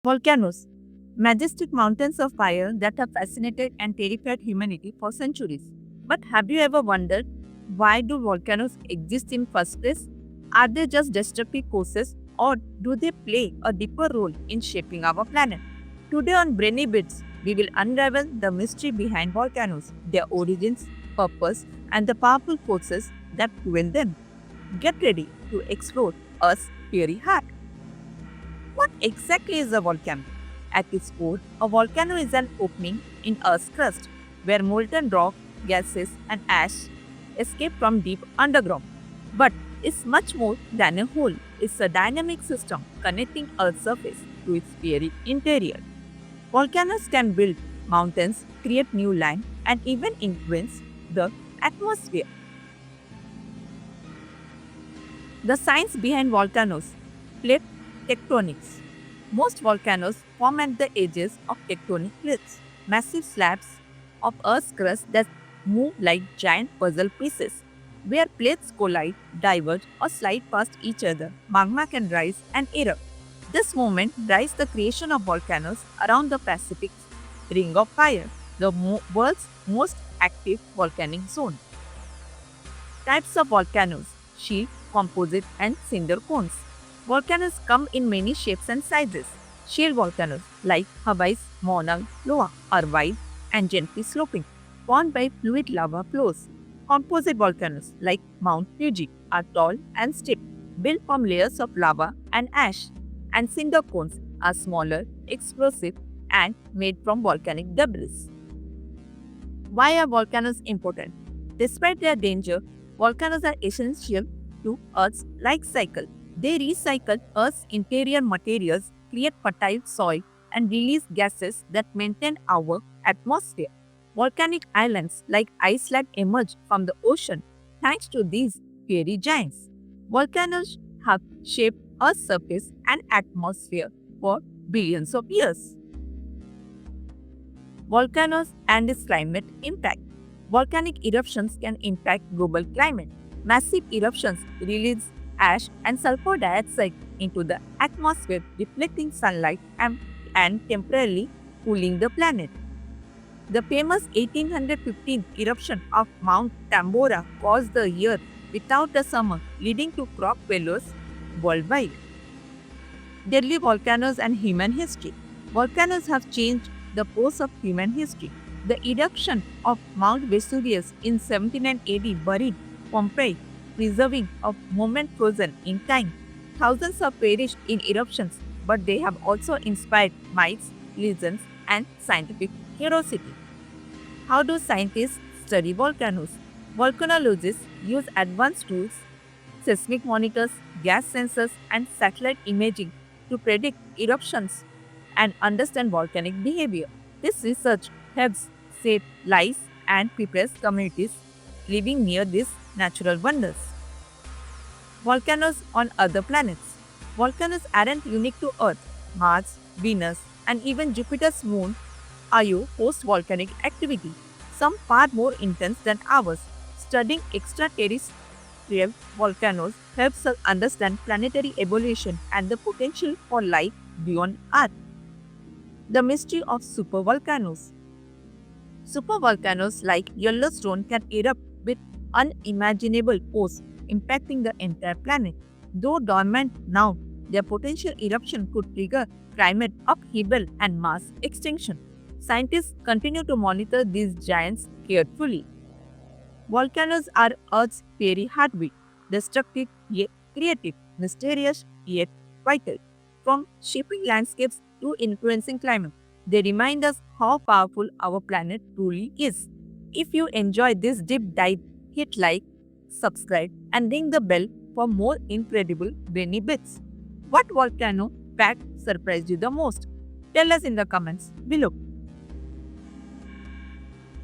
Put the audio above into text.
Volcanoes, majestic mountains of fire that have fascinated and terrified humanity for centuries. But have you ever wondered, why do volcanoes exist in first place? Are they just destructive forces, or do they play a deeper role in shaping our planet? Today on Brainy Bits, we will unravel the mystery behind volcanoes, their origins, purpose, and the powerful forces that fuel them. Get ready to explore Earth's fiery heart. What exactly is a volcano? At its core, a volcano is an opening in Earth's crust where molten rock, gases, and ash escape from deep underground. But it's much more than a hole. It's a dynamic system connecting Earth's surface to its fiery interior. Volcanoes can build mountains, create new land, and even influence the atmosphere. The science behind volcanoes: plate tectonics. Most volcanoes form at the edges of tectonic plates, massive slabs of Earth's crust that move like giant puzzle pieces. Where plates collide, diverge, or slide past each other, magma can rise and erupt. This movement drives the creation of volcanoes around the Pacific Ring of Fire, the world's most active volcanic zone. Types of volcanoes: shield, composite, and cinder cones. Volcanoes come in many shapes and sizes. Shield volcanoes like Hawaii's Mauna Loa are wide and gently sloping, formed by fluid lava flows. Composite volcanoes like Mount Fuji are tall and steep, built from layers of lava and ash. And cinder cones are smaller, explosive, and made from volcanic debris. Why are volcanoes important? Despite their danger, volcanoes are essential to Earth's life cycle. They recycle Earth's interior materials, create fertile soil, and release gases that maintain our atmosphere. Volcanic islands like Iceland emerge from the ocean thanks to these fiery giants. Volcanoes have shaped Earth's surface and atmosphere for billions of years. Volcanoes and its climate impact. Volcanic eruptions can impact global climate. Massive eruptions release ash and sulfur dioxide into the atmosphere, deflecting sunlight and temporarily cooling the planet. The famous 1815 eruption of Mount Tambora caused the year without a summer, leading to crop failures worldwide. Deadly volcanoes and human history. Volcanoes have changed the course of human history. The eruption of Mount Vesuvius in 79 AD buried Pompeii, preserving a moment frozen in time. Thousands have perished in eruptions, but they have also inspired myths, legends, and scientific curiosity. How do scientists study volcanoes? Volcanologists use advanced tools, seismic monitors, gas sensors, and satellite imaging to predict eruptions and understand volcanic behavior. This research helps save lives and prepares communities living near these natural wonders. Volcanoes on other planets. Volcanoes aren't unique to Earth. Mars, Venus, and even Jupiter's moon Io host volcanic activity, some far more intense than ours. Studying extraterrestrial volcanoes helps us understand planetary evolution and the potential for life beyond Earth. The mystery of supervolcanoes. Supervolcanoes like Yellowstone can erupt with unimaginable force, impacting the entire planet. Though dormant now, their potential eruption could trigger climate upheaval and mass extinction. Scientists continue to monitor these giants carefully. Volcanoes are Earth's fiery heartbeat, destructive yet creative, mysterious yet vital. From shaping landscapes to influencing climate, they remind us how powerful our planet truly is. If you enjoyed this deep dive, hit like, subscribe, and ring the bell for more incredible brainy bits. What volcano fact surprised you the most? Tell us in the comments below.